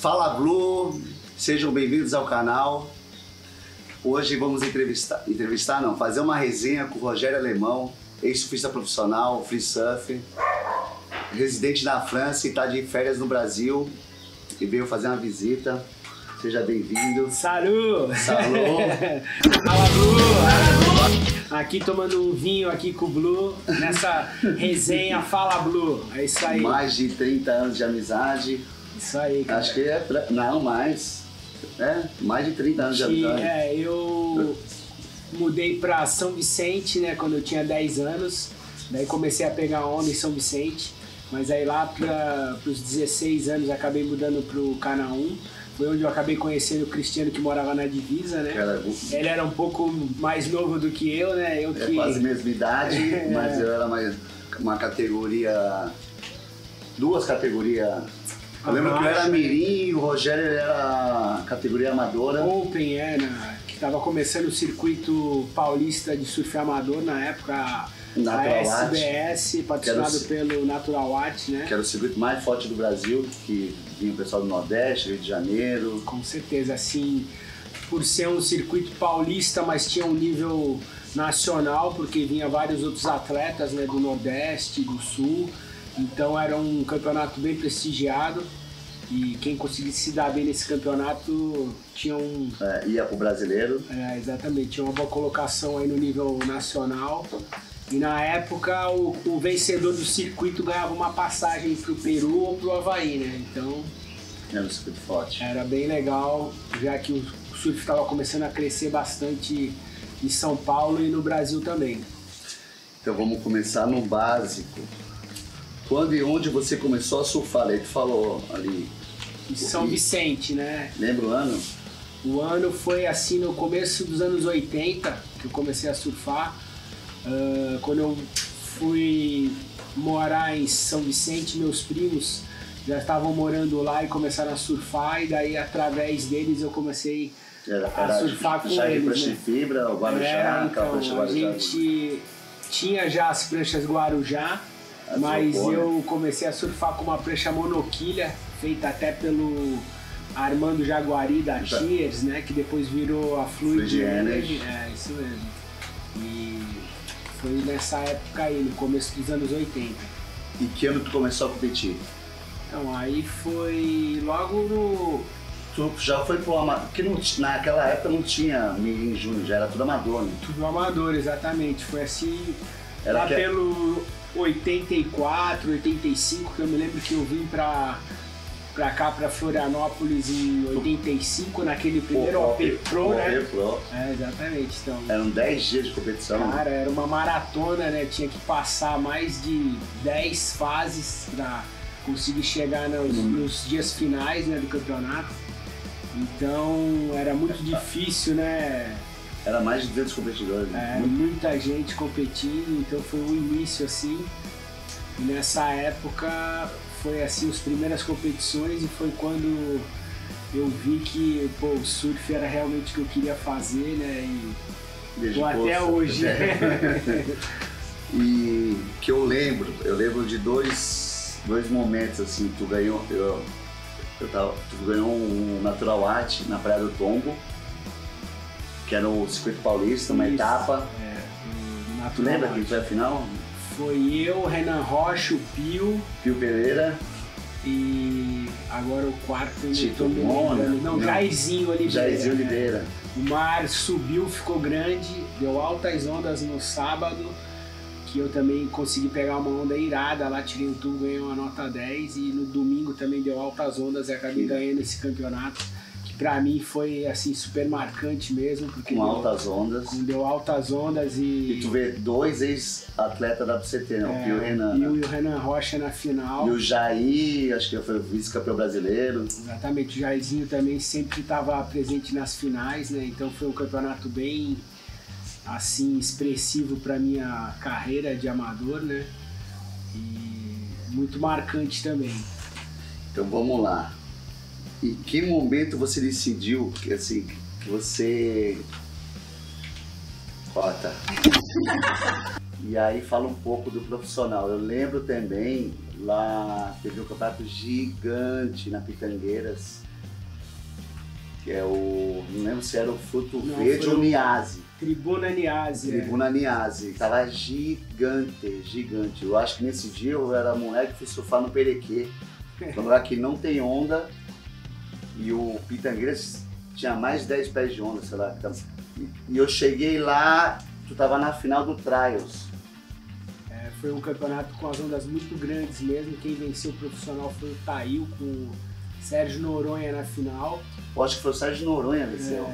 Fala Blue, sejam bem-vindos ao canal. Hoje vamos fazer uma resenha com o Rogério Alemão, ex-surfista profissional, free surf, residente na França e está de férias no Brasil e veio fazer uma visita. Seja bem-vindo. Salut! Salô! Fala Blue! Aqui tomando um vinho aqui com o Blue, nessa resenha Fala Blue. É isso aí. Mais de 30 anos de amizade. Isso aí, cara. Acho que não, mais. Mais de 30 anos de amizade. Eu mudei pra São Vicente, né, quando eu tinha 10 anos. Daí comecei a pegar onda em São Vicente. Mas aí lá pros 16 anos acabei mudando pro Canaã. Foi onde eu acabei conhecendo o Cristiano, que morava na divisa, né? Ele era um pouco mais novo do que eu, né? Quase a mesma idade, mas eu era uma categoria... Duas categorias. Eu lembro que eu era mirim e o Rogério era categoria amadora. Open, que tava começando o circuito paulista de surf amador na época, a SBS, patrocinado pelo Natural Art, né? Que era o circuito mais forte do Brasil, que vinha o pessoal do Nordeste, Rio de Janeiro. Com certeza, assim, por ser um circuito paulista, mas tinha um nível nacional, porque vinha vários outros atletas, né, do Nordeste, do Sul. Então era um campeonato bem prestigiado e quem conseguisse se dar bem nesse campeonato tinha ia pro brasileiro. Exatamente, tinha uma boa colocação aí no nível nacional. E na época o vencedor do circuito ganhava uma passagem pro Peru ou pro Havaí, né? Então era um circuito forte. Era bem legal, já que o surf estava começando a crescer bastante em São Paulo e no Brasil também. Então vamos começar no básico. Quando e onde você começou a surfar? Ele falou ali. Em São Vicente, né? Lembra o ano? O ano foi assim no começo dos anos 80 que eu comecei a surfar. Quando eu fui morar em São Vicente, meus primos já estavam morando lá e começaram a surfar, e daí através deles eu comecei a surfar com já eles. Prancha de fibra, o Guarujá, então, a gente tinha já as pranchas Guarujá, mas eu comecei a surfar com uma prancha monoquilha, feita até pelo Armando Jaguari da Cheers, né, que depois virou a Fluid Energy. Isso mesmo. E foi nessa época aí, no começo dos anos 80. E que ano tu começou a competir? Então, aí foi logo no... Tu já foi pro amador, porque naquela época não tinha mirim júnior, já era tudo amador, né? Tudo amador, exatamente. Foi assim, lá pelo 84, 85, que eu me lembro que eu vim pra cá, pra Florianópolis em 85, naquele primeiro OP Pro, né? Pro. Exatamente. Então, eram 10 dias de competição. Cara, era uma maratona, né? Tinha que passar mais de 10 fases pra conseguir chegar nos dias finais, né, do campeonato. Então era muito difícil, né? Era mais de 200 competidores. Muita gente competindo, então foi um início assim. E nessa época foi assim as primeiras competições e foi quando eu vi que o surf era realmente o que eu queria fazer, né? E tô até hoje. E que eu lembro de dois momentos assim, tu ganhou um Natural Art na Praia do Tombo, que era o circuito paulista, uma etapa. Tu lembra quem foi a final? Foi eu, Renan Rocha, o Pio Pereira e agora o quarto Tito Mona. Não, Jairzinho Oliveira. O mar subiu, ficou grande, deu altas ondas no sábado, que eu também consegui pegar uma onda irada lá, tirei um tubo, ganhei uma nota 10 e no domingo também deu altas ondas e acabei ganhando esse campeonato, que pra mim foi assim super marcante mesmo, porque altas ondas. Deu altas ondas e tu vê dois ex-atletas da WCT, né? O Pio e o Renan. E o Renan Rocha na final. E o Jair, acho que foi o vice-campeão brasileiro. Exatamente, o Jairzinho também sempre estava presente nas finais, né? Então foi um campeonato bem assim expressivo para minha carreira de amador, né? E muito marcante também. Então vamos lá. Em que momento você decidiu que assim que você E aí fala um pouco do profissional. Eu lembro também, lá teve um campeonato gigante na Pitangueiras, que é o... não lembro se era o Fruto Verde ou Niazi. Tribuna Niazi. Tribuna Niazi. Tava gigante, gigante. Eu acho que nesse dia eu era moleque que fui surfar no Perequê. Um lugar que não tem onda. E o Pitangueiras tinha mais de 10 pés de onda, sei lá. E eu cheguei lá, tu tava na final do Trials. Foi um campeonato com as ondas muito grandes mesmo. Quem venceu o profissional foi o Tail, com o Sérgio Noronha na final. Eu acho que foi o Sérgio Noronha venceu.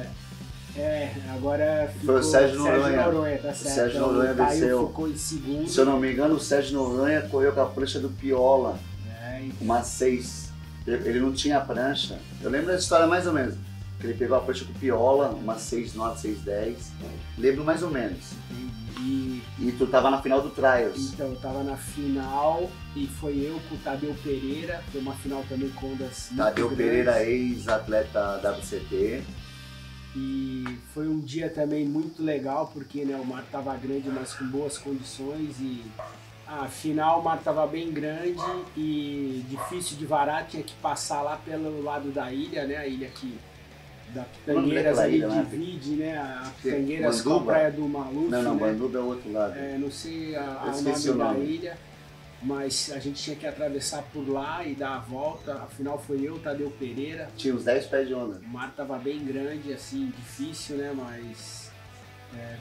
Agora ficou foi o Sérgio Noronha. Tá certo. O Sérgio Noronha venceu. O Tail ficou em segundo. Se eu não me engano, o Sérgio Noronha correu com a prancha do Piola. Uma 6. Ele não tinha prancha. Eu lembro da história mais ou menos. Que ele pegou a prancha com o Piola, uma 6,9, 6,10. Lembro mais ou menos. E tu tava na final do Trials. Então, eu tava na final e foi eu com o Tadeu Pereira. Foi uma final também com ondas muito Tadeu grandes. Pereira, ex-atleta WCT. E foi um dia também muito legal, porque né, o mar tava grande, mas com boas condições. E afinal o mar tava bem grande e difícil de varar, tinha que passar lá pelo lado da ilha, né? A ilha que da Pitangueiras ali divide, né? A Pitangueiras com a Praia do Maluf. Não, né? Banduba é o outro lado. Não sei o nome da ilha, mas a gente tinha que atravessar por lá e dar a volta. Afinal foi eu, Tadeu Pereira. Tinha uns 10 pés de onda. O mar tava bem grande, assim, difícil, né? Mas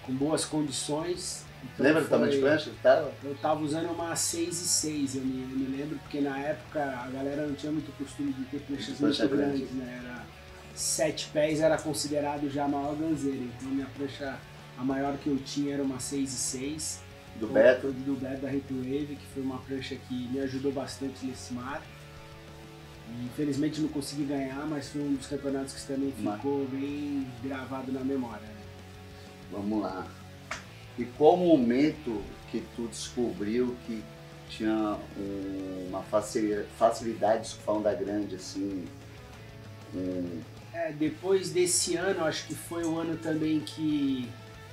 com boas condições. Então lembra do tamanho de prancha que tava? Eu tava usando uma 6,6, eu me lembro, porque na época a galera não tinha muito costume de ter pranchas muito grandes, né? Era 7 pés era considerado já a maior ganzeira, então minha prancha, a maior que eu tinha era uma 6,6. Do Beto? Do Beto da Hitwave, que foi uma prancha que me ajudou bastante nesse mar. E, infelizmente não consegui ganhar, mas foi um dos campeonatos que também ficou bem gravado na memória. Né? Vamos lá. E qual momento que tu descobriu que tinha uma facilidade de surfar onda grande, assim? Depois desse ano, acho que foi o ano também que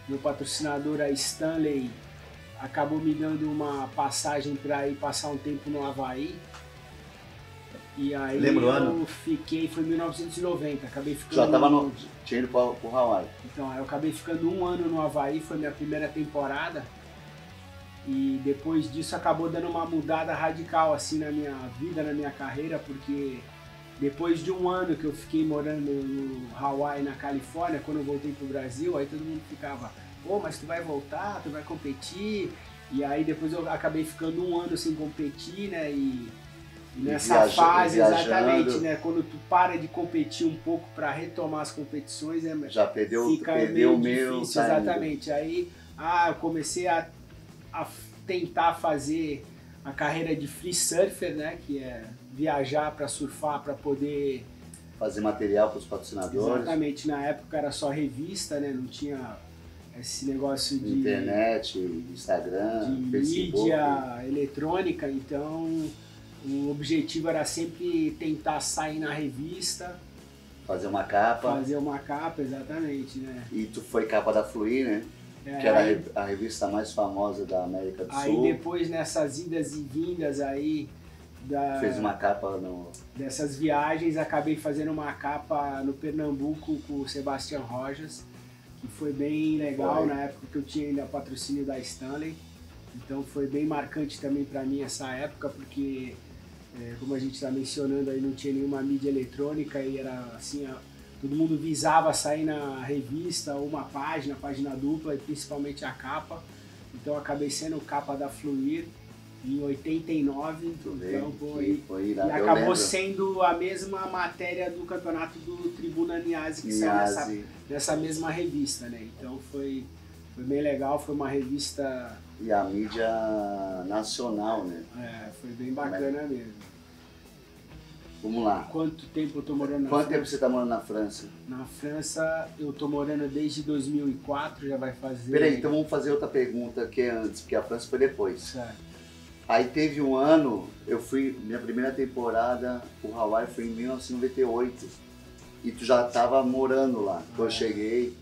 meu patrocinador, a Stanley, acabou me dando uma passagem para ir passar um tempo no Havaí. E aí eu fiquei, foi em 1990, acabei ficando... Já tava tinha ido pro Hawaii. Então, eu acabei ficando 1 ano no Havaí, foi minha primeira temporada. E depois disso acabou dando uma mudada radical assim na minha vida, na minha carreira, porque depois de 1 ano que eu fiquei morando no Hawaii, na Califórnia, quando eu voltei pro Brasil, aí todo mundo ficava, pô, mas tu vai voltar, tu vai competir? E aí depois eu acabei ficando 1 ano sem competir, né? E nessa fase, exatamente, né? Quando tu para de competir um pouco para retomar as competições, já perdeu meio difícil, exatamente. Aí eu comecei a tentar fazer a carreira de free surfer, né? Que é viajar para surfar, para poder fazer material para os patrocinadores. Exatamente. Na época era só revista, né? Não tinha esse negócio de internet, Instagram, de Facebook, mídia eletrônica, então o objetivo era sempre tentar sair na revista. Fazer uma capa. Fazer uma capa, exatamente, né? E tu foi capa da Fluir, né? Que era a revista mais famosa da América do Sul. Aí depois nessas idas e vindas aí... Fez uma capa dessas viagens, acabei fazendo uma capa no Pernambuco com o Sebastião Rojas, que foi bem legal na época que eu tinha ainda patrocínio da Stanley. Então foi bem marcante também para mim essa época, porque como a gente está mencionando aí, não tinha nenhuma mídia eletrônica e era assim, todo mundo visava sair na revista ou uma página dupla e principalmente a capa. Então eu acabei sendo capa da Fluir em 89, então foi e acabou sendo a mesma matéria do campeonato do Tribuna Niazi, que saiu nessa mesma revista, né? Então foi bem legal, foi uma revista... E a mídia nacional, né? Foi bem bacana mesmo. Vamos lá. Quanto tempo eu tô morando na França? Quanto tempo você tá morando na França? Na França eu tô morando desde 2004, já vai fazer... Peraí, então vamos fazer outra pergunta que é antes, porque a França foi depois. Certo. Aí teve um ano, minha primeira temporada, o Hawaii foi em 1998. E tu já tava morando lá. Quando eu cheguei,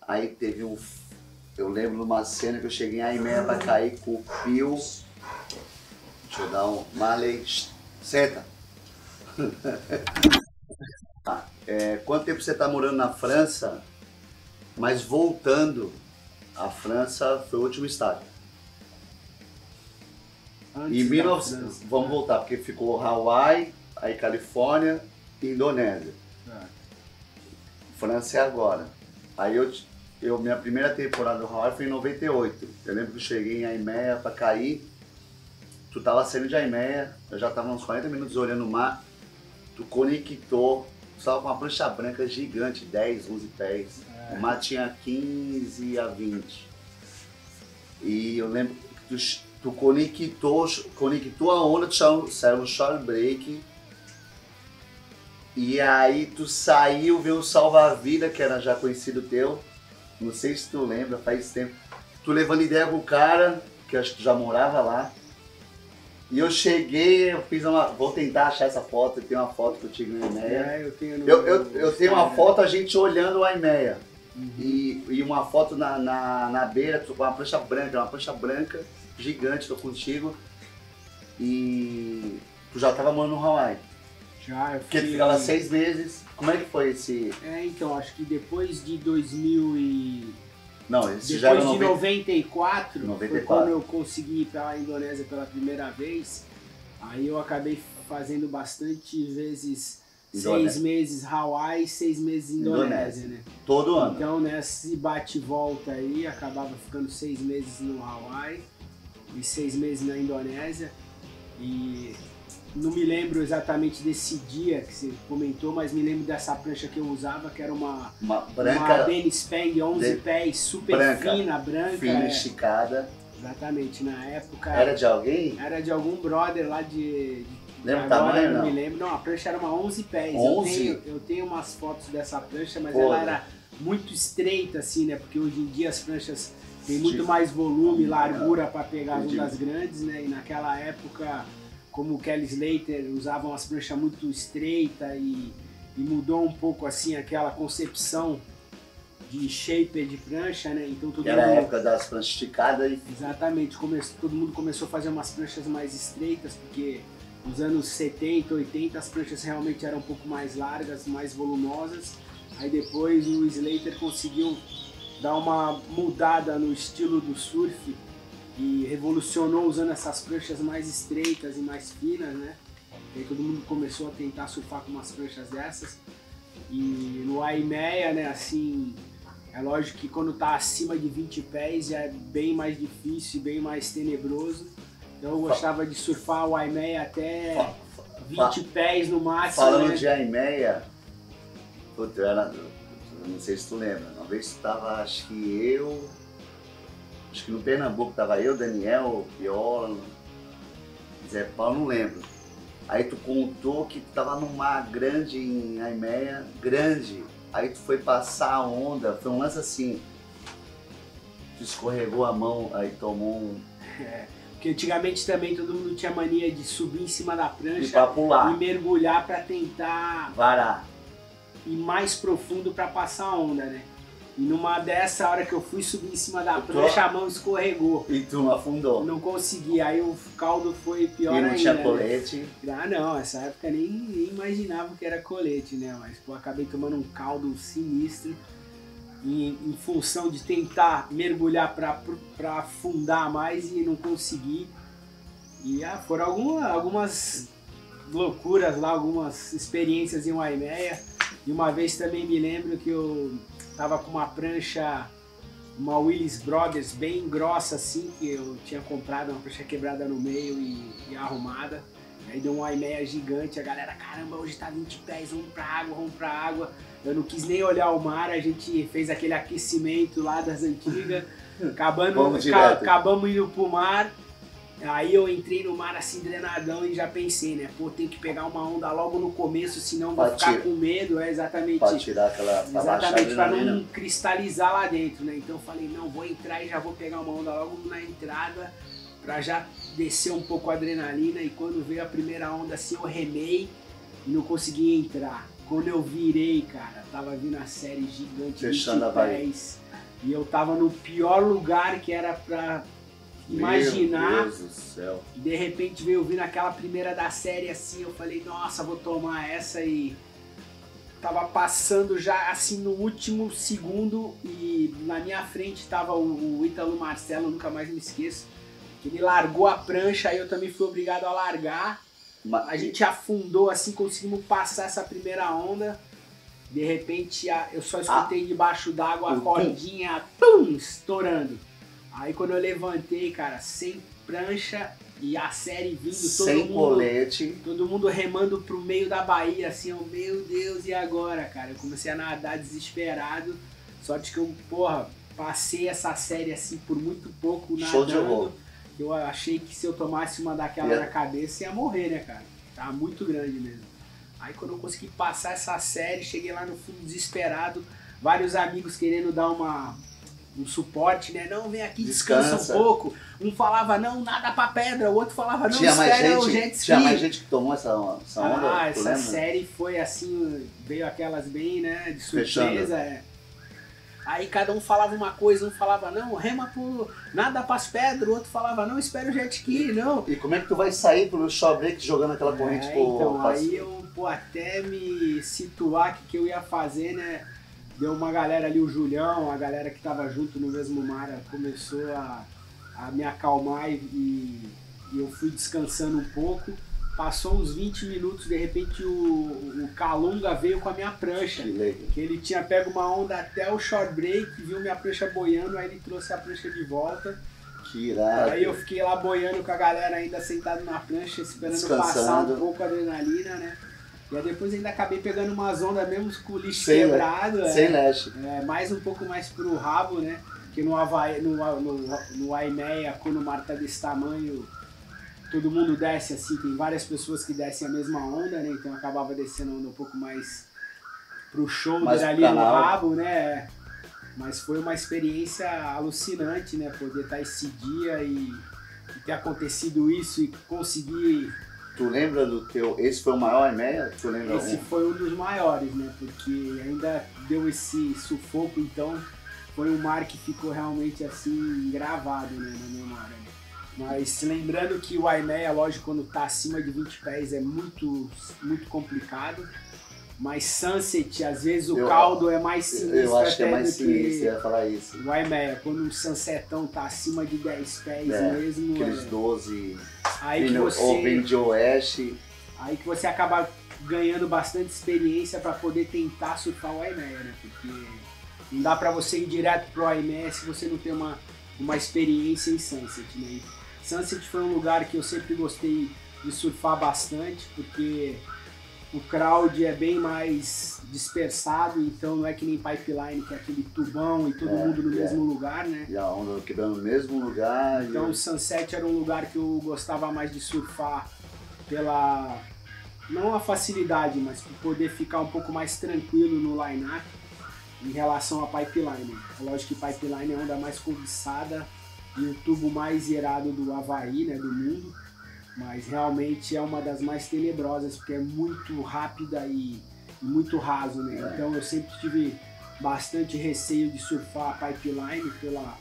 aí teve Eu lembro de uma cena que eu cheguei em Aimeia pra cair com o Pio. Deixa eu dar um... Marley, senta. Quanto tempo você tá morando na França? Mas voltando, a França foi o último estádio. Em 1900, vamos voltar, porque ficou Hawaii, aí Califórnia e Indonésia. França é agora. Aí minha primeira temporada do Hawaii foi em 98. Eu lembro que eu cheguei em Aimeia pra cair. Tu tava saindo de Aimeia, eu já tava uns 40 minutos olhando o mar. Tu conectou, tu tava com uma prancha branca gigante, 10, 11 pés. O mar tinha 15 a 20. E eu lembro que tu conectou a onda, tu saiu no short break. E aí tu saiu, viu o salva-vida, que era já conhecido teu. Não sei se tu lembra, faz tempo. Tu levando ideia com o cara, que acho que tu já morava lá. E eu cheguei, eu fiz uma... Vou tentar achar essa foto, tem uma foto que eu tive na Aimeia. Eu tenho uma foto a gente olhando o Aimeia. E uma foto na beira, com uma prancha branca gigante, tô contigo. E tu já tava morando no Hawaii. Já, eu Porque tu ficava 6 meses. Como é que foi esse... então, acho que depois de 2000 e... Não, esse depois já era de 94, 94, foi quando eu consegui ir para a Indonésia pela primeira vez. Aí eu acabei fazendo bastante vezes 6 meses Hawaii, 6 meses Indonésia, né? Todo ano. Então nesse bate e volta aí, acabava ficando 6 meses no Hawaii e 6 meses na Indonésia. E não me lembro exatamente desse dia que você comentou, mas me lembro dessa prancha que eu usava, que era uma branca, uma Dennis Peng 11 pés, super branca, fina, esticada. Exatamente, na época... Era de alguém? Era de algum brother lá de lembra o agora tamanho, eu não não? me lembro. Não, a prancha era uma 11 pés. 11? Eu tenho umas fotos dessa prancha, mas Pô, ela era muito estreita assim, né? Porque hoje em dia as pranchas têm muito mais volume, largura para pegar as ondas grandes, né? E naquela época, como o Kelly Slater usavam as pranchas muito estreitas e mudou um pouco assim aquela concepção de shaper de prancha, né? Então Era a época das pranchas esticadas e... Exatamente, todo mundo começou a fazer umas pranchas mais estreitas, porque nos anos 70, 80 as pranchas realmente eram um pouco mais largas, mais volumosas. Aí depois o Slater conseguiu dar uma mudada no estilo do surf e revolucionou usando essas pranchas mais estreitas e mais finas, né? E aí todo mundo começou a tentar surfar com umas pranchas dessas. E no Aimeia, né, assim, é lógico que quando tá acima de 20 pés já é bem mais difícil e bem mais tenebroso. Então eu gostava de surfar o Aimeia até 20 pés no máximo. Falando, né? de Aimeia, não sei se tu lembra, uma vez tava, acho que no Pernambuco tava eu, Daniel, Piola, Zé Paulo, não lembro. Aí tu contou que tu tava num mar grande em Aimeia, grande. Aí tu foi passar a onda, foi um lance assim, tu escorregou a mão, aí tomou um... Porque antigamente também todo mundo tinha mania de subir em cima da prancha e pra pular. E mergulhar para tentar varar. Ir mais profundo para passar a onda, né? E numa dessa hora que eu fui subir em cima da prancha, a mão escorregou. E tu afundou. Não consegui, aí o caldo foi pior ainda. E não tinha colete? Né? Ah não, essa época nem imaginava que era colete, né? Mas pô, acabei tomando um caldo sinistro. Em função de tentar mergulhar para afundar mais e não consegui. E foram algumas loucuras lá, algumas experiências em Aimeia. E uma vez também me lembro que eu tava com uma prancha, uma Willis Brothers bem grossa assim, que eu tinha comprado, uma prancha quebrada no meio e arrumada. Aí deu um Aimeia gigante, a galera, caramba, hoje tá 20 pés, vamos pra água. Eu não quis nem olhar o mar, a gente fez aquele aquecimento lá das antigas, acabamos indo pro mar. Aí eu entrei no mar assim, drenadão, e já pensei, né, pô, tem que pegar uma onda logo no começo, senão vou ficar com medo, exatamente. Pra tirar aquela... Exatamente, pra não cristalizar lá dentro, né, então eu falei, não, vou entrar e já vou pegar uma onda logo na entrada, pra já descer um pouco a adrenalina, e quando veio a primeira onda assim, eu remei e não consegui entrar. Quando eu virei, cara, tava vindo a série gigante, Fechando 20 pés, e eu tava no pior lugar que era pra imaginar. Meu Deus do céu. De repente veio vindo aquela primeira da série assim, eu falei, nossa, vou tomar essa e tava passando já assim no último segundo e na minha frente tava o Ítalo Marcelo, nunca mais me esqueço, que ele largou a prancha, aí eu também fui obrigado a largar. A gente afundou assim, conseguimos passar essa primeira onda. De repente eu só escutei debaixo d'água a cordinha estourando. Aí quando eu levantei, cara, sem prancha e a série vindo, sem colete, todo mundo remando pro meio da Bahia, assim, oh, meu Deus, e agora, cara? Eu comecei a nadar desesperado, sorte que eu, passei essa série assim por muito pouco nadando. Show de horror. Eu achei que se eu tomasse uma daquela na cabeça ia morrer, né, cara? Tava muito grande mesmo. Aí quando eu consegui passar essa série, cheguei lá no fundo desesperado, vários amigos querendo dar um suporte, né? Não, vem aqui, descansa um pouco. Um falava, não, nada pra pedra. O outro falava, não, espera o jet ski. Tinha mais gente que tomou essa onda? Essa série foi assim, veio aquelas bem, né, de surpresa. Aí cada um falava uma coisa, um falava, não, rema por nada pras pedras, o outro falava, não, espera o jet ski, não. E como é que tu vai sair pelo shore jogando aquela corrente por... Então, aí eu, até me situar o que eu ia fazer, né, deu uma galera ali, o Julião, a galera que tava junto no mesmo mar, começou a me acalmar e eu fui descansando um pouco. Passou uns 20 minutos, de repente o Calunga veio com a minha prancha. Que ele tinha pego uma onda até o shore break, viu minha prancha boiando, aí ele trouxe a prancha de volta. Que irado. Aí eu fiquei lá boiando com a galera ainda sentado na prancha, esperando passar um pouco a adrenalina, né? E aí depois ainda acabei pegando umas ondas mesmo com o lixo quebrado. Sem leste. Mais um pouco mais pro rabo, né? Porque no Havaí, no Aimeia, quando o mar tá desse tamanho, todo mundo desce assim, tem várias pessoas que descem a mesma onda, né? Então eu acabava descendo a onda um pouco mais pro shoulder ali no rabo, né? Mas foi uma experiência alucinante, né? Poder estar esse dia e ter acontecido isso e conseguir... Tu lembra do teu... Esse foi o maior Aimeia? Tu lembra? Esse foi um dos maiores, né? Porque ainda deu esse sufoco, então foi um mar que ficou realmente assim gravado, né, na memória. Mas lembrando que o Aimeia, lógico, quando tá acima de 20 pés é muito, muito complicado. Mas Sunset, às vezes o caldo é mais sinistro. Eu acho que é mais sinistro, eu ia falar isso. O Aimeia, quando um Sunsetão tá acima de 10 pés mesmo. Aqueles 12. Aí que você, ou vem de oeste. Aí que você acaba ganhando bastante experiência para poder tentar surfar o Aimeia, né? Porque não dá para você ir direto pro Aimeia se você não tem uma experiência em Sunset, né? Sunset foi um lugar que eu sempre gostei de surfar bastante, porque o crowd é bem mais dispersado, então não é que nem Pipeline, que é aquele tubão e todo mundo no mesmo lugar, né? E a onda quebrando no mesmo lugar. Então o Sunset era um lugar que eu gostava mais de surfar pela... não a facilidade, mas por poder ficar um pouco mais tranquilo no line-up em relação a Pipeline. É lógico que Pipeline é a onda mais cobiçada e o tubo mais irado do Havaí, né, do mundo. Mas realmente é uma das mais tenebrosas, porque é muito rápida e muito raso, né? Então eu sempre tive bastante receio de surfar a Pipeline pela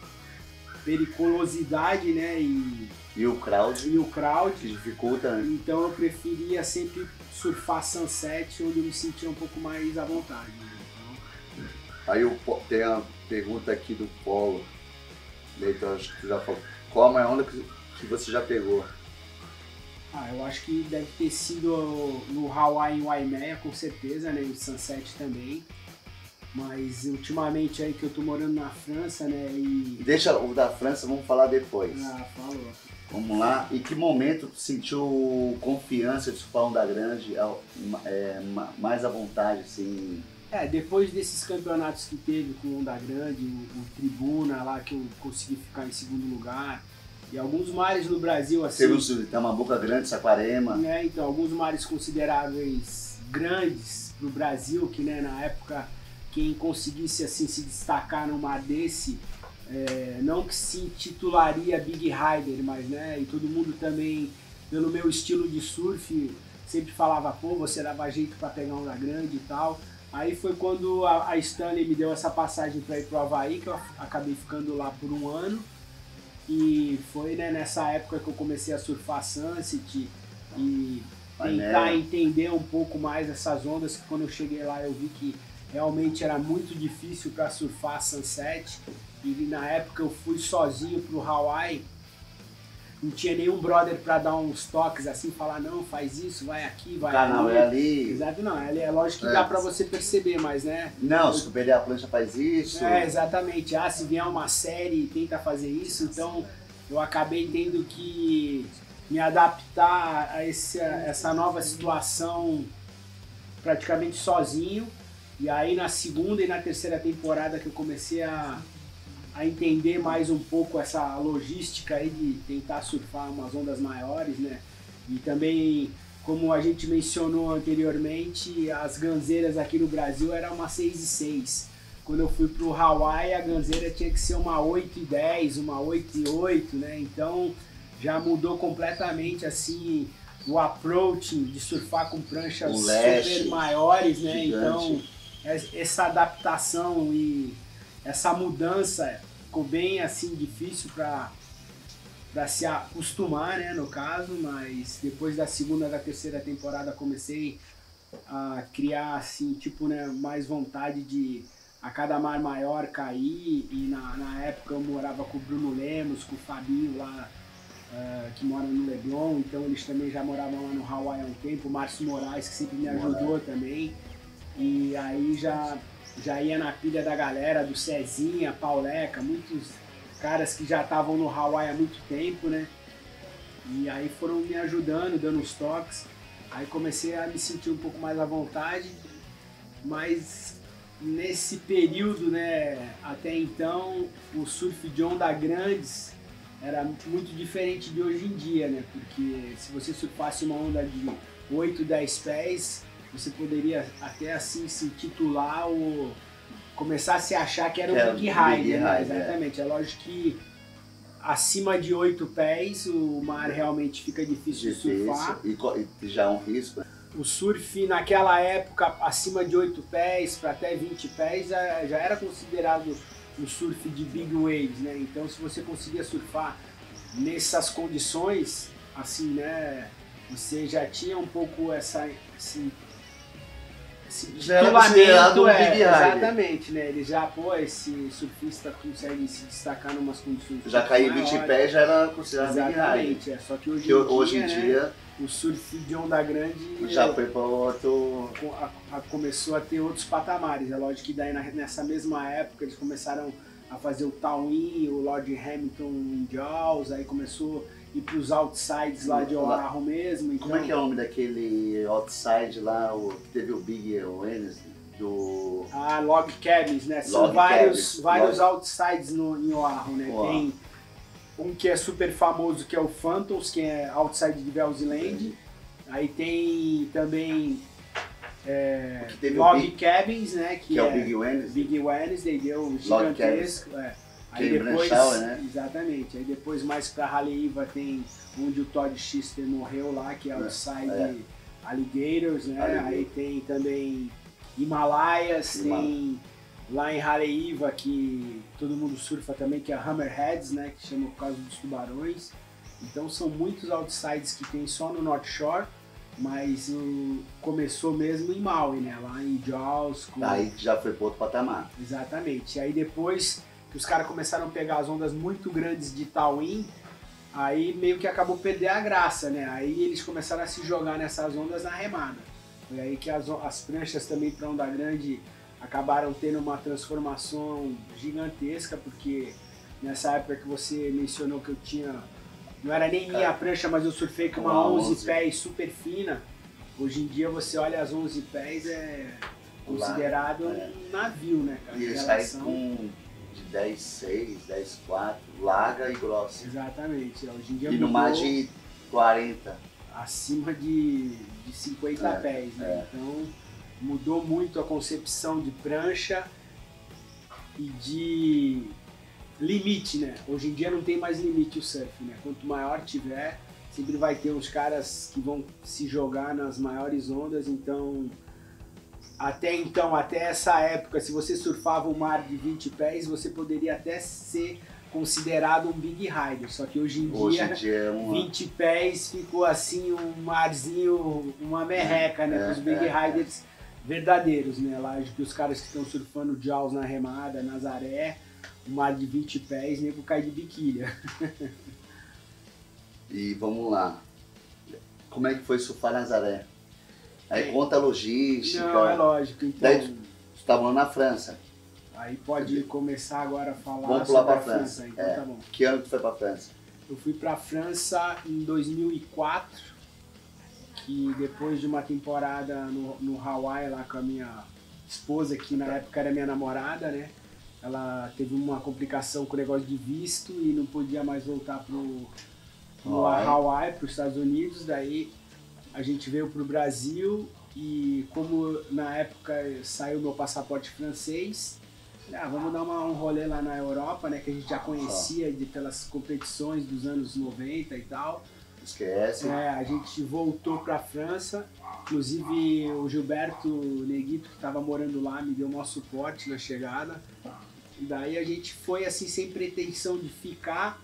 periculosidade, né? E o crowd. Que dificulta, né? Então eu preferia sempre surfar Sunset, onde eu me sentia um pouco mais à vontade. Né? Então... Aí tem a pergunta aqui do Polo. Então acho que tu já falou. Qual a maior onda que você já pegou? Eu acho que deve ter sido no Hawaii em Waimea, com certeza, né? Em Sunset também. Mas ultimamente aí que eu tô morando na França, né? Deixa o da França, vamos falar depois. Falou. Vamos lá. E que momento tu sentiu confiança de surfar onda grande, mais à vontade, assim? Depois desses campeonatos que teve com onda grande, o Tribuna lá, que eu consegui ficar em segundo lugar. E alguns mares no Brasil, assim... Teve Tamambuca Grande, Saquarema. Então, alguns mares consideráveis grandes no Brasil, que, né, na época, quem conseguisse, assim, se destacar num mar desse, não que se intitularia Big Rider, mas, né, e todo mundo também, pelo meu estilo de surf, sempre falava, pô, você dava jeito para pegar onda grande e tal. Aí foi quando a Stanley me deu essa passagem para ir pro Havaí, que eu acabei ficando lá por um ano. E foi, né, nessa época que eu comecei a surfar Sunset e tentar entender um pouco mais essas ondas, que quando eu cheguei lá eu vi que realmente era muito difícil para surfar Sunset. E na época eu fui sozinho pro Hawaii, não tinha nenhum brother para dar uns toques assim, falar não, faz isso, vai aqui, vai ali. O canal é ali. Exato, não, é lógico que dá para você perceber, mas né... Não, se tu perder a plancha faz isso. Exatamente, se vier uma série tenta fazer isso, então eu acabei tendo que me adaptar a essa nova situação praticamente sozinho. E aí na segunda e na terceira temporada que eu comecei a entender mais um pouco essa logística aí de tentar surfar umas ondas maiores, né? E também, como a gente mencionou anteriormente, as ganzeiras aqui no Brasil eram uma 6,6. Quando eu fui pro Hawaii, a ganzeira tinha que ser uma 8,10, uma 8,8, né? Então já mudou completamente assim o approach de surfar com pranchas super maiores, né? Gigante. Então essa adaptação e essa mudança ficou bem assim difícil para se acostumar, né, no caso, mas depois da segunda, da terceira temporada comecei a criar assim, tipo, né, mais vontade de a cada mar maior cair. E na época eu morava com o Bruno Lemos, com o Fabinho lá, que mora no Leblon, então eles também já moravam lá no Hawaii há um tempo, o Márcio Moraes, que sempre me ajudou também, e aí já ia na pilha da galera, do Cezinha, Pauleca, muitos caras que já estavam no Hawaii há muito tempo, né? E aí foram me ajudando, dando uns toques. Aí comecei a me sentir um pouco mais à vontade, mas nesse período, né, até então, o surf de onda grandes era muito diferente de hoje em dia, né? Porque se você surfasse uma onda de 8, 10 pés, você poderia até assim se intitular ou começar a se achar que era um Big Rider, né? Exatamente. É lógico que acima de 8 pés o mar realmente fica difícil de surfar. E já é um risco. O surf naquela época, acima de 8 pés para até 20 pés, já era considerado um surf de big waves, né? Então se você conseguia surfar nessas condições, assim, né? Você já tinha um pouco esse já era considerado um Big Rider. Exatamente, né? Ele já, esse surfista consegue se destacar em umas condições. Já cair 20 pés já era considerado Big Rider. Exatamente, só que hoje em dia, né, o surf de onda grande já foi para outro. Começou a ter outros patamares. É lógico que daí nessa mesma época eles começaram a fazer o Tawin, o Lord Hamilton em Jaws, aí começou a ir para os outsides lá de Oahu mesmo. Então... Como é que é o nome daquele outside lá, que teve o Big Wales? Log Cabins, né? São vários outsides em Oahu, né? Tem um que é super famoso, que é o Phantoms, que é outside de Velzeland. Aí tem também Log Cabins, né? Que é o Big Wednesday. Big Wednesday, deu gigantesco. Aí depois, né? Exatamente. Aí depois mais pra Haleiwa tem onde o Todd Schister morreu lá, que é outside Alligators, né? Aí tem também Himalaias, tem lá em Haleiwa, que todo mundo surfa também, que é Hammerheads, né? Que chama por causa dos tubarões. Então são muitos outsides que tem só no North Shore, mas começou mesmo em Maui, né? Lá em Jaws. Aí já foi para outro patamar. Exatamente. Aí depois que os caras começaram a pegar as ondas muito grandes de Tawin, aí meio que acabou perder a graça, né? Aí eles começaram a se jogar nessas ondas na remada. Foi aí que as pranchas também para onda grande acabaram tendo uma transformação gigantesca, porque nessa época que você mencionou que eu tinha, não era nem minha prancha, mas eu surfei com uma 11 pés super fina. Hoje em dia você olha as 11 pés, é considerado um navio, né, cara? E eles saem com de 10,6, 10,4, larga e grossa. Exatamente. Hoje em dia e no mar de 40. Acima de 50 pés, né? Então mudou muito a concepção de prancha e de limite, né? Hoje em dia não tem mais limite o surf, né? Quanto maior tiver, sempre vai ter uns caras que vão se jogar nas maiores ondas, então até essa época, se você surfava um mar de 20 pés, você poderia até ser considerado um big rider, só que hoje em dia é 20 pés ficou assim um marzinho, uma merreca, né, para os big riders verdadeiros, né, lá que os caras que estão surfando Jaws na remada, Nazaré, um mar de 20 pés, nego cai de biquília. E vamos lá, como é que foi surfar Nazaré? Aí conta a logística. Não, é lógico, então... Daí tu estava na França. Aí pode começar agora a falar Vamos pular sobre pra a França. França, então tá bom. Que ano que tu foi pra França? Eu fui pra França em 2004, que depois de uma temporada no Hawaii lá com a minha esposa, que na época era minha namorada, né? Ela teve uma complicação com o negócio de visto e não podia mais voltar pro Hawaii, pros Estados Unidos, daí a gente veio pro Brasil e como na época saiu meu passaporte francês, vamos dar um rolê lá na Europa, né, que a gente já conhecia pelas competições dos anos 90 e tal. Esquece. A gente voltou pra França, inclusive o Gilberto Neguito, que estava morando lá, me deu o maior suporte na chegada. E daí a gente foi assim sem pretensão de ficar.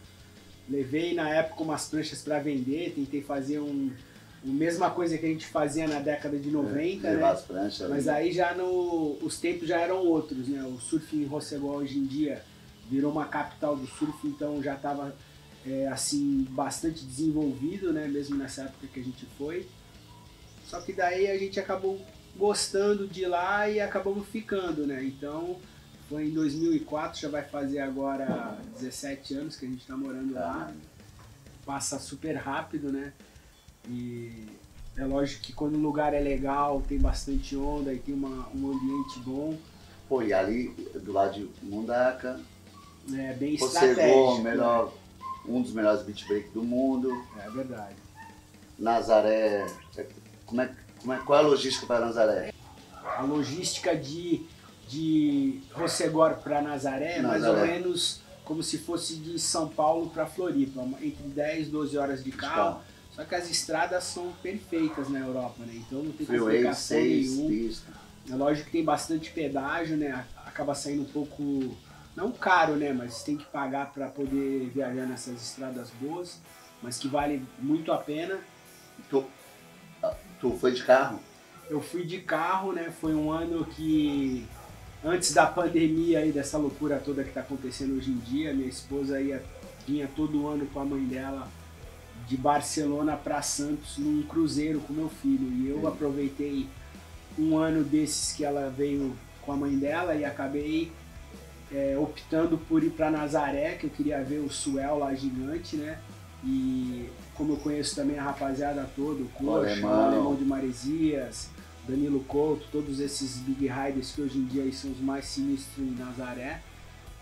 Levei na época umas pranchas para vender, tentei fazer a mesma coisa que a gente fazia na década de 90, levar né? as pranchas. Mas aí já os tempos já eram outros, né? O surf em Rossegol hoje em dia virou uma capital do surf, então já estava assim bastante desenvolvido, né? Mesmo nessa época que a gente foi. Só que daí a gente acabou gostando de lá e acabamos ficando, né? Então foi em 2004, já vai fazer agora 17 anos que a gente está morando lá. Passa super rápido, né? E é lógico que quando o lugar é legal, tem bastante onda e tem um ambiente bom. Pô, e ali do lado de Mundaka, é bem estratégico. Melhor, um dos melhores beach break do mundo. É verdade. Nazaré, qual é a logística para Nazaré? A logística de Rossegor para Nazaré é mais ou menos como se fosse de São Paulo para Floripa, entre 10 e 12 horas de carro. Só que as estradas são perfeitas na Europa, né? Então não tem complicação nenhuma. É lógico que tem bastante pedágio, né? Acaba saindo um pouco, não caro, né? Mas tem que pagar para poder viajar nessas estradas boas, mas que vale muito a pena. Tu foi de carro? Eu fui de carro, né? Foi um ano que, antes da pandemia aí, dessa loucura toda que está acontecendo hoje em dia, minha esposa vinha todo ano com a mãe dela de Barcelona para Santos num cruzeiro com meu filho. E eu aproveitei um ano desses que ela veio com a mãe dela e acabei optando por ir para Nazaré, que eu queria ver o swell lá gigante, né? E como eu conheço também a rapaziada toda, o Coxa, o Alemão de Maresias, Danilo Couto, todos esses big riders que hoje em dia são os mais sinistros em Nazaré,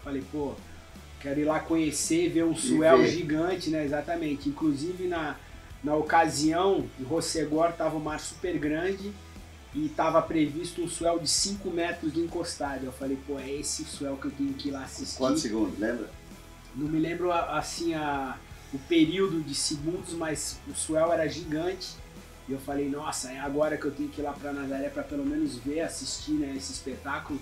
falei, pô, quero ir lá conhecer, ver um swell gigante, né? Exatamente. Inclusive na ocasião, em Rossegor estava um mar super grande e estava previsto um swell de 5 metros de encostado. Eu falei, pô, é esse swell que eu tenho que ir lá assistir. Quantos segundos, lembra? Não me lembro assim o período de segundos, mas o swell era gigante. E eu falei, nossa, é agora que eu tenho que ir lá para Nazaré para pelo menos ver, assistir, né, esse espetáculo.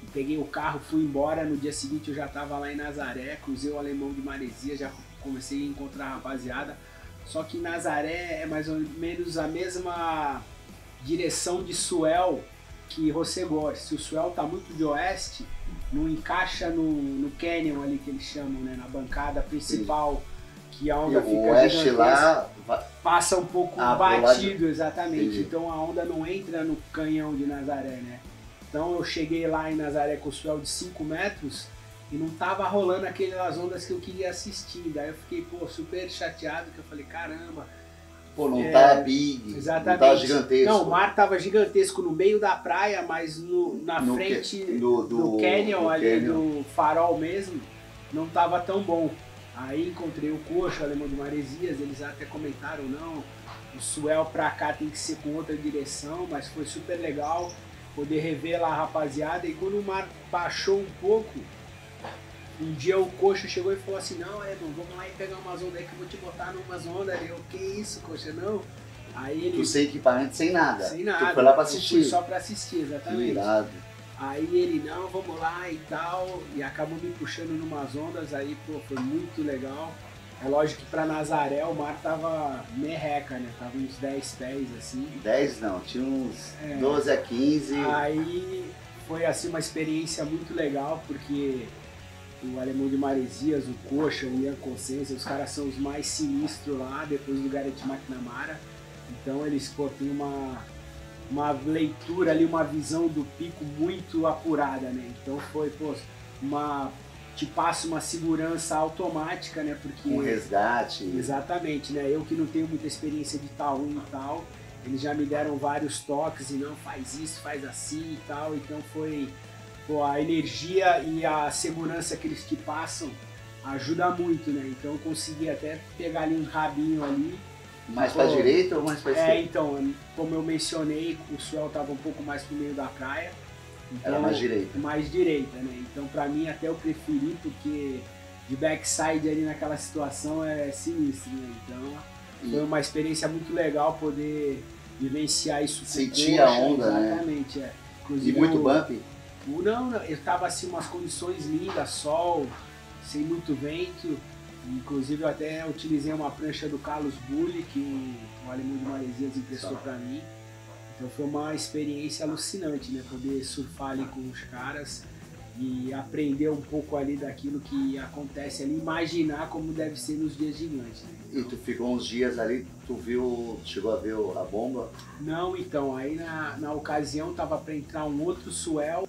E peguei o carro, fui embora, no dia seguinte eu já estava lá em Nazaré, cruzei o Alemão de Maresias, já comecei a encontrar a rapaziada. Só que Nazaré é mais ou menos a mesma direção de swell que Rossegor. Se o swell tá muito de oeste, não encaixa no canyon ali que eles chamam, né, na bancada principal. Sim. Que a onda fica oeste lá passa um pouco batido, exatamente. Entendi. Então a onda não entra no canhão de Nazaré, né? Então eu cheguei lá em Nazaré com o swell de 5 metros e não tava rolando aquelas ondas que eu queria assistir. Daí eu fiquei, pô, super chateado, que eu falei, caramba. Pô, não tá big, exatamente. Não tá gigantesco. Não, o mar tava gigantesco no meio da praia, mas na frente do canyon ali, do farol mesmo, não tava tão bom. Aí encontrei o Coxa, o Alemão de Maresias, eles até comentaram, não, o swell pra cá tem que ser com outra direção, mas foi super legal poder rever lá a rapaziada. E quando o mar baixou um pouco, um dia o Coxa chegou e falou assim, não, Alemão, vamos lá e pegar umas ondas aí que eu vou te botar numas ondas. Eu, que isso, Coxa, não? Aí ele... Tu sem equipamento, sem nada. Sem nada. Tu foi lá pra assistir. Eu fui só pra assistir, exatamente. Que irado. Aí ele, não, vamos lá e tal, e acabou me puxando numas ondas, aí, pô, foi muito legal. É lógico que pra Nazaré o mar tava merreca, né? Tava uns 10 pés, assim. 10 não, tinha uns 12 a 15. Aí foi, assim, uma experiência muito legal, porque o Alemão de Maresias, o Coxa, o Ian Consciência, os caras são os mais sinistros lá, depois do Gareth McNamara. Então eles, pô, tem uma leitura ali, uma visão do pico muito apurada, né? Então foi, pô, te passa uma segurança automática, né? Porque... Um resgate. Exatamente, né? Eu que não tenho muita experiência de tal e tal, eles já me deram vários toques e não, faz isso, faz assim e tal. Então foi, pô, a energia e a segurança que eles te passam ajuda muito, né? Então eu consegui até pegar ali um rabinho ali. Mais pra direita ou mais pra esquerda? Então, como eu mencionei, o swell estava um pouco mais pro meio da praia. Então, era mais direita. Mais direita, né? Então, pra mim, até eu preferi, porque de backside ali naquela situação é sinistro, né? Então, foi uma experiência muito legal poder vivenciar isso. Sentir a onda, exatamente, né? É. Inclusive, E muito bumpy? Não, eu tava assim, umas condições lindas, sol, sem muito vento. Inclusive eu até utilizei uma prancha do Carlos Bulli, que o Alemão de Maresias emprestou para mim. Então foi uma experiência alucinante, né? Poder surfar ali com os caras e aprender um pouco ali daquilo que acontece ali, imaginar como deve ser nos dias gigantes. Né? Então, e tu ficou uns dias ali, chegou a ver a bomba? Não, então, aí na ocasião tava para entrar um outro swell,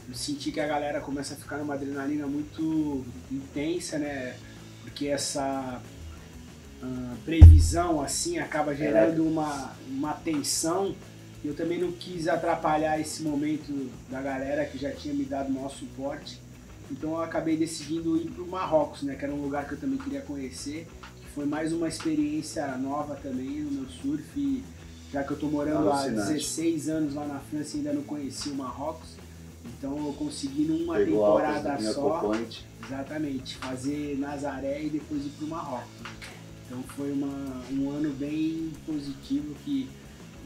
eu senti que a galera começa a ficar numa adrenalina muito intensa, né? Porque essa previsão assim acaba gerando uma tensão. Eu também não quis atrapalhar esse momento da galera que já tinha me dado o maior suporte. Então eu acabei decidindo ir para o Marrocos, né, que era um lugar que eu também queria conhecer. Que foi mais uma experiência nova também no meu surf, já que eu estou morando há 16 anos lá na França e ainda não conheci o Marrocos. Então eu consegui numa temporada só, exatamente, fazer Nazaré e depois ir para o Marrocos. Então foi um ano bem positivo que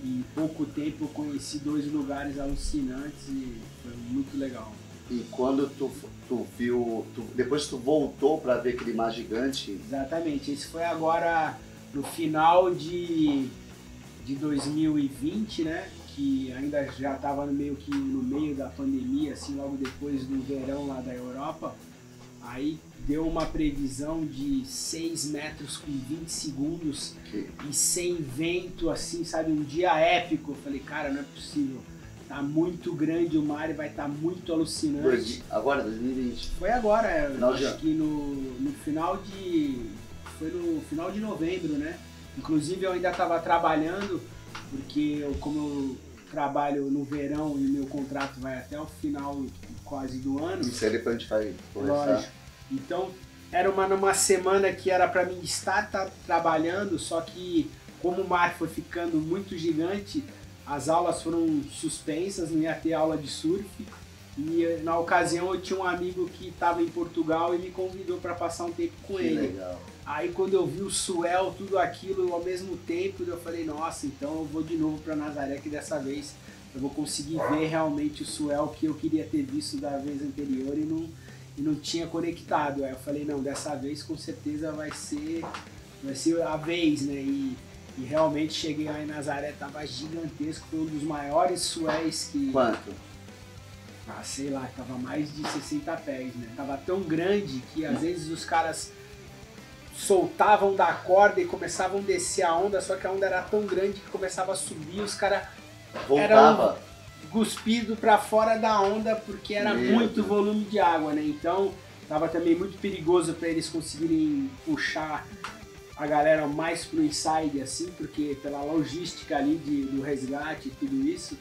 em pouco tempo eu conheci 2 lugares alucinantes e foi muito legal. E quando tu viu, depois tu voltou para ver aquele mar gigante? Exatamente, esse foi agora no final de 2020, né? Que ainda já estava no meio da pandemia, assim, logo depois do verão lá da Europa. Aí deu uma previsão de 6 metros com 20 segundos e sem vento, assim, sabe? Um dia épico. Eu falei, cara, não é possível. Tá muito grande o mar e vai estar muito alucinante. Agora, 2020? Foi agora, acho que no final de... Foi no final de novembro, né? Inclusive eu ainda estava trabalhando, porque como eu trabalho no verão e meu contrato vai até o final quase do ano. Isso aí depois a gente vai conversar. Lógico. Então era numa semana que era para mim estar trabalhando, só que como o mar foi ficando muito gigante, as aulas foram suspensas, não ia ter aula de surf. E na ocasião eu tinha um amigo que estava em Portugal e me convidou para passar um tempo com ele. Legal. Aí quando eu vi o swell, tudo aquilo ao mesmo tempo, eu falei, nossa, então eu vou de novo para Nazaré, que dessa vez eu vou conseguir ver realmente o swell que eu queria ter visto da vez anterior e não tinha conectado. Aí eu falei, não, dessa vez com certeza vai ser a vez, né? E realmente cheguei lá em Nazaré, tava gigantesco, foi um dos maiores swells que... Quanto? Sei lá, tava mais de 60 pés, né? Tava tão grande que às vezes os caras soltavam da corda e começavam a descer a onda, só que a onda era tão grande que começava a subir, os caras eram cuspidos para fora da onda porque era muito volume de água, né? Então tava também muito perigoso para eles conseguirem puxar a galera mais pro inside, assim, porque pela logística ali do resgate e tudo isso.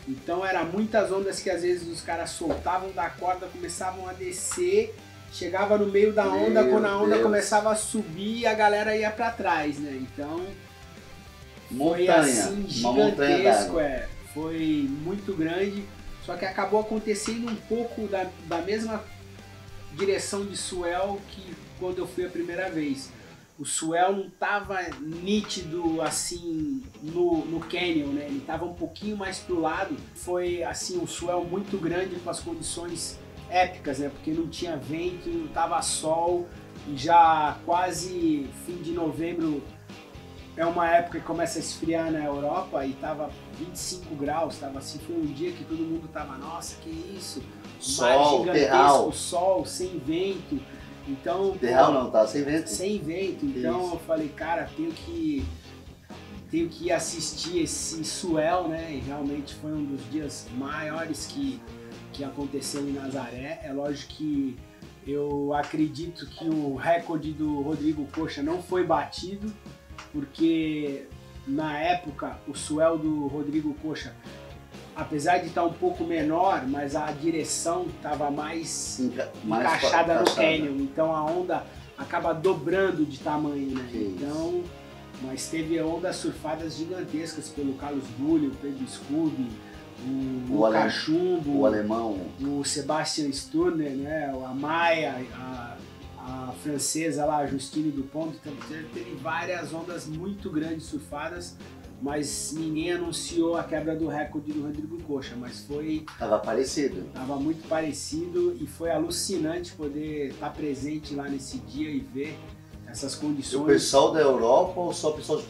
Então era muitas ondas que às vezes os caras soltavam da corda, começavam a descer, chegava no meio da onda, quando a onda começava a subir, a galera ia para trás, né? Então foi assim gigantesco, foi muito grande, só que acabou acontecendo um pouco da mesma direção de swell que quando eu fui a primeira vez. O swell não tava nítido assim no canyon, né? Ele tava um pouquinho mais pro lado. Foi assim um swell muito grande com as condições épicas, né? Porque não tinha vento, não tava sol e já quase fim de novembro é uma época que começa a esfriar na Europa e tava 25 graus, tava assim, foi um dia que todo mundo tava, nossa, que isso? Sol, terral. Sol, sem vento. Então, terral não, tá sem vento. Sem vento, então isso. Eu falei, cara, tenho que ir assistir esse swell, né? E realmente foi um dos dias maiores que aconteceu em Nazaré. É lógico que eu acredito que o recorde do Rodrigo Coxa não foi batido, porque na época o swell do Rodrigo Coxa, apesar de estar um pouco menor, mas a direção estava mais encaixada no canyon, então a onda acaba dobrando de tamanho, né? Então, mas teve ondas surfadas gigantescas pelo Carlos Bulli, o Pedro Scooby, o Cachumbo, o alemão, o Sebastian Sturner, né? A Maia, a francesa lá, a Justine Dupont. Então teve várias ondas muito grandes surfadas, mas ninguém anunciou a quebra do recorde do Rodrigo Coxa, mas foi... Tava parecido. Tava muito parecido e foi alucinante poder estar presente lá nesse dia e ver essas condições. E o pessoal da Europa ou só o pessoal de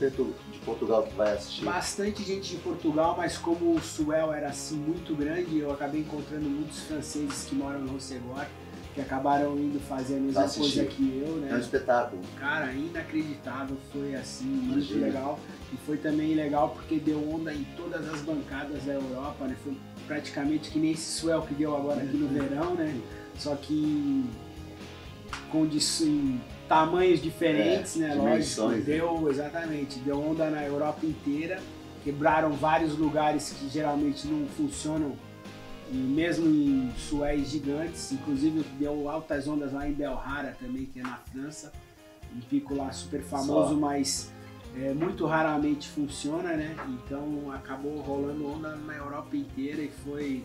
Portugal que vai assistir? Bastante gente de Portugal, mas como o swell era assim muito grande, eu acabei encontrando muitos franceses que moram em Rossegor, que acabaram indo fazer a mesma coisa que eu, né? É um espetáculo. Cara, inacreditável, foi assim, muito legal. E foi também legal porque deu onda em todas as bancadas da Europa, né? Foi praticamente que nem esse swell que deu agora aqui no verão, né? Só que em tamanhos diferentes, né? Lógico, deu onda na Europa inteira, quebraram vários lugares que geralmente não funcionam, mesmo em swells gigantes, inclusive deu altas ondas lá em Belrara também, que é na França, um pico lá super famoso, mas muito raramente funciona, né? Então acabou rolando onda na Europa inteira e foi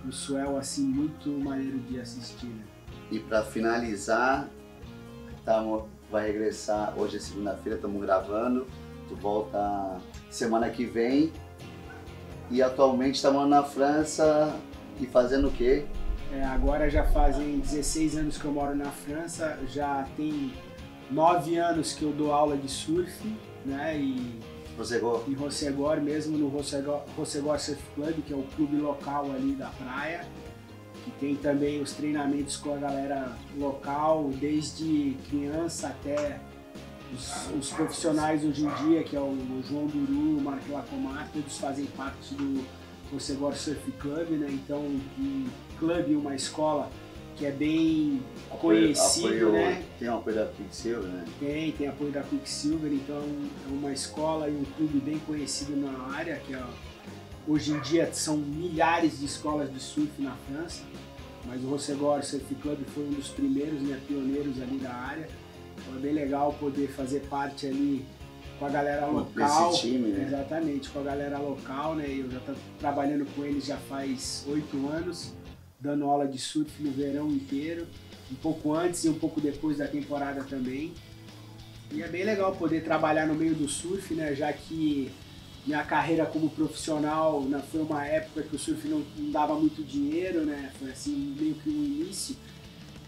um swell assim muito maneiro de assistir, né? E para finalizar, vai regressar, hoje é segunda-feira, estamos gravando, tu volta semana que vem e atualmente estamos na França e fazendo o quê? Agora já fazem 16 anos que eu moro na França, já tem 9 anos que eu dou aula de surf, né? E em Rossegor mesmo, no Rossegor Surf Club, que é o clube local ali da praia, que tem também os treinamentos com a galera local, desde criança até os profissionais hoje em dia, que é o João Duru, o Marco Lacomar, todos fazem parte do Rossegor Surf Club, né? Então um clube, uma escola que é bem conhecido, né? Tem apoio da Quicksilver, né? Tem apoio da Quicksilver, então é uma escola e um clube bem conhecido na área, que hoje em dia são milhares de escolas de surf na França, mas o Rossegor Surf Club foi um dos primeiros, né, pioneiros ali da área. Então é bem legal poder fazer parte ali com a galera local. Desse time, né? Exatamente, com a galera local, né? Eu já estou trabalhando com eles já faz 8 anos, dando aula de surf no verão inteiro, um pouco antes e um pouco depois da temporada também. E é bem legal poder trabalhar no meio do surf, né? Já que minha carreira como profissional foi uma época que o surf não dava muito dinheiro, né? Foi assim, meio que um início.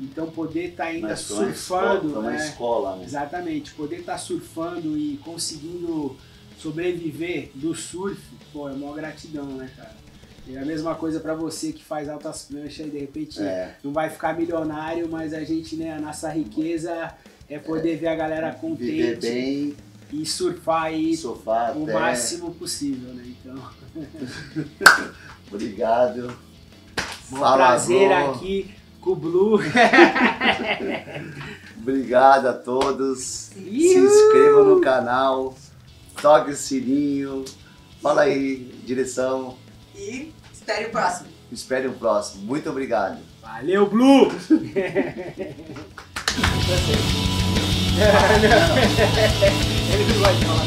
Então poder estar ainda surfando, foi uma escola, né? Exatamente, poder estar surfando e conseguindo sobreviver do surf, pô, é uma gratidão, né, cara? É a mesma coisa para você que faz altas pranchas e de repente não vai ficar milionário, mas a gente, né, a nossa riqueza é poder ver a galera contente. Viver bem. E surfar aí o máximo possível, né? Então. Obrigado. Um prazer aqui com o Blue. Obrigado a todos. Se inscrevam no canal, toque o sininho. Fala aí, direção. E espere o próximo. Espere o próximo. Muito obrigado. Valeu, Blue! Ele não gosta de falar.